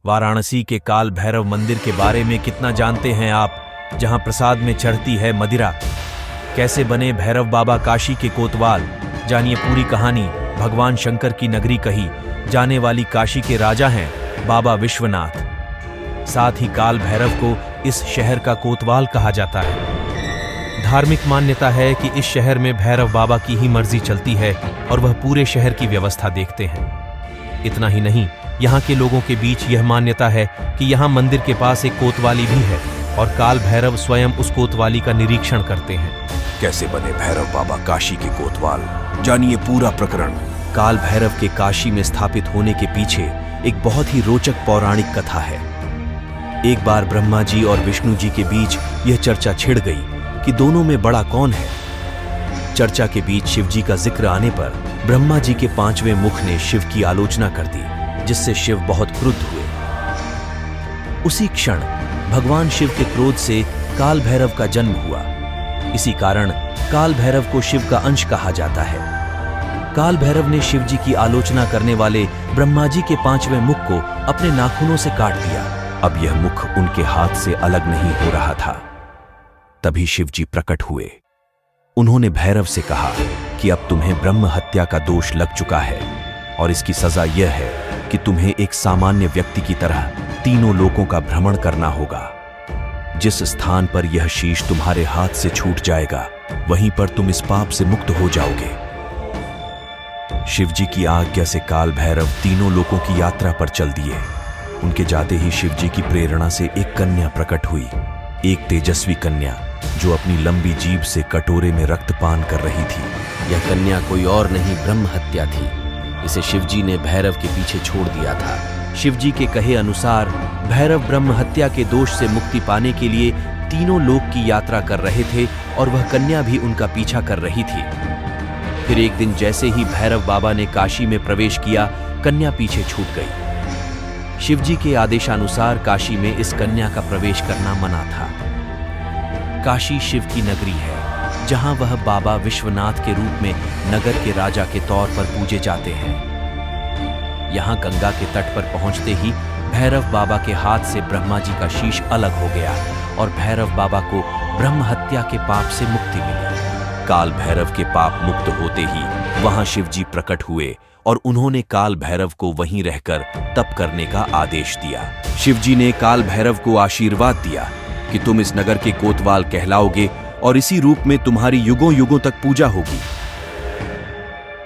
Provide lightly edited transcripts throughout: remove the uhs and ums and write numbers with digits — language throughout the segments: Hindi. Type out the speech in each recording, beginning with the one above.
वाराणसी के काल भैरव मंदिर के बारे में कितना जानते हैं आप, जहां प्रसाद में चढ़ती है मदिरा? कैसे बने भैरव बाबा काशी के कोतवाल? जानिए पूरी कहानी। भगवान शंकर की नगरी कही जाने वाली काशी के राजा हैं बाबा विश्वनाथ। साथ ही काल भैरव को इस शहर का कोतवाल कहा जाता है। धार्मिक मान्यता है कि इस शहर में भैरव बाबा की ही मर्जी चलती है और वह पूरे शहर की व्यवस्था देखते हैं। इतना ही नहीं, यहाँ के लोगों के बीच यह मान्यता है कि यहाँ मंदिर के पास एक कोतवाली भी है और काल भैरव स्वयं उस कोतवाली का निरीक्षण करते हैं। कैसे बने भैरव बाबा काशी के कोतवाल? जानिए पूरा प्रकरण। काल भैरव के काशी में स्थापित होने के पीछे एक बहुत ही रोचक पौराणिक कथा है। एक बार ब्रह्मा जी और विष्णु जी के बीच यह चर्चा छिड़ गई कि दोनों में बड़ा कौन है। चर्चा के बीच शिव जी का जिक्र आने पर ब्रह्मा जी के 5वें मुख ने शिव की आलोचना कर दी, जिससे शिव बहुत क्रुद्ध हुए। उसी क्षण भगवान शिव के क्रोध से काल भैरव का जन्म हुआ। इसी कारण काल भैरव को शिव का अंश कहा जाता है। काल भैरव ने शिव जी की आलोचना करने वाले ब्रह्मा जी के 5वें मुख को अपने नाखूनों से काट दिया। अब यह मुख उनके हाथ से अलग नहीं हो रहा था। तभी शिव जी प्रकट हुए। उन्होंने भैरव से कहा कि अब तुम्हें ब्रह्म हत्या का दोष लग चुका है और इसकी सजा यह है कि तुम्हें एक सामान्य व्यक्ति की तरह तीनों लोकों का भ्रमण करना होगा। जिस स्थान पर यह शीश तुम्हारे हाथ से छूट जाएगा, वहीं पर तुम इस पाप से मुक्त हो जाओगे। शिव जी की आज्ञा से काल भैरव तीनों लोकों की यात्रा पर चल दिए। उनके जाते ही शिव जी की प्रेरणा से एक कन्या प्रकट हुई, एक तेजस्वी कन्या जो अपनी लंबी जीभ से कटोरे में रक्तपान कर रही थी। यह कन्या कोई और नहीं ब्रह्म हत्या थी। इसे शिवजी ने भैरव के पीछे छोड़ दिया था। शिव जी के कहे अनुसार भैरव ब्रह्म हत्या के दोष से मुक्ति पाने के लिए तीनों लोक की यात्रा कर रहे थे और वह कन्या भी उनका पीछा कर रही थी। फिर एक दिन जैसे ही भैरव बाबा ने काशी में प्रवेश किया, कन्या पीछे छूट गई। शिव जी के आदेशानुसार काशी में इस कन्या का प्रवेश करना मना था। काशी शिव की नगरी है, जहां वह बाबा विश्वनाथ के रूप में नगर के राजा के तौर पर पूजे जाते हैं। यहां गंगा के तट पर पहुंचते ही भैरव बाबा के हाथ से ब्रह्मा जी का शीश अलग हो गया और भैरव बाबा को ब्रह्म हत्या के पाप से मुक्ति मिली। काल भैरव के पाप मुक्त होते ही वहां शिव जी प्रकट हुए और उन्होंने काल भैरव को वहीं रहकर तप करने का आदेश दिया। शिव जी ने काल भैरव को आशीर्वाद दिया कि तुम इस नगर के कोतवाल कहलाओगे और इसी रूप में तुम्हारी युगों युगों तक पूजा होगी।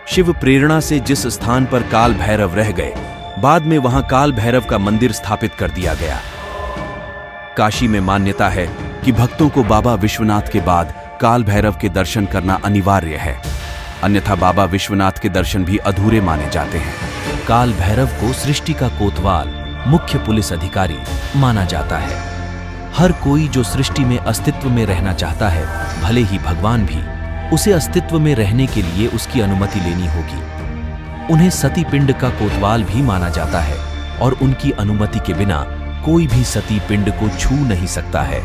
शिव प्रेरणा से जिस स्थान पर काल भैरव रह गए, बाद में वहां काल भैरव का मंदिर स्थापित कर दिया गया। काशी में मान्यता है कि भक्तों को बाबा विश्वनाथ के बाद काल भैरव के दर्शन करना अनिवार्य है, अन्यथा बाबा विश्वनाथ के दर्शन भी अधूरे माने जाते हैं। काल भैरव को सृष्टि का कोतवाल, मुख्य पुलिस अधिकारी माना जाता है। हर कोई जो सृष्टि में अस्तित्व में रहना चाहता है, भले ही भगवान भी, उसे अस्तित्व में रहने के लिए उसकी अनुमति लेनी होगी। उन्हें सती पिंड का कोतवाल भी माना जाता है और उनकी अनुमति के बिना कोई भी सती पिंड को छू नहीं सकता है।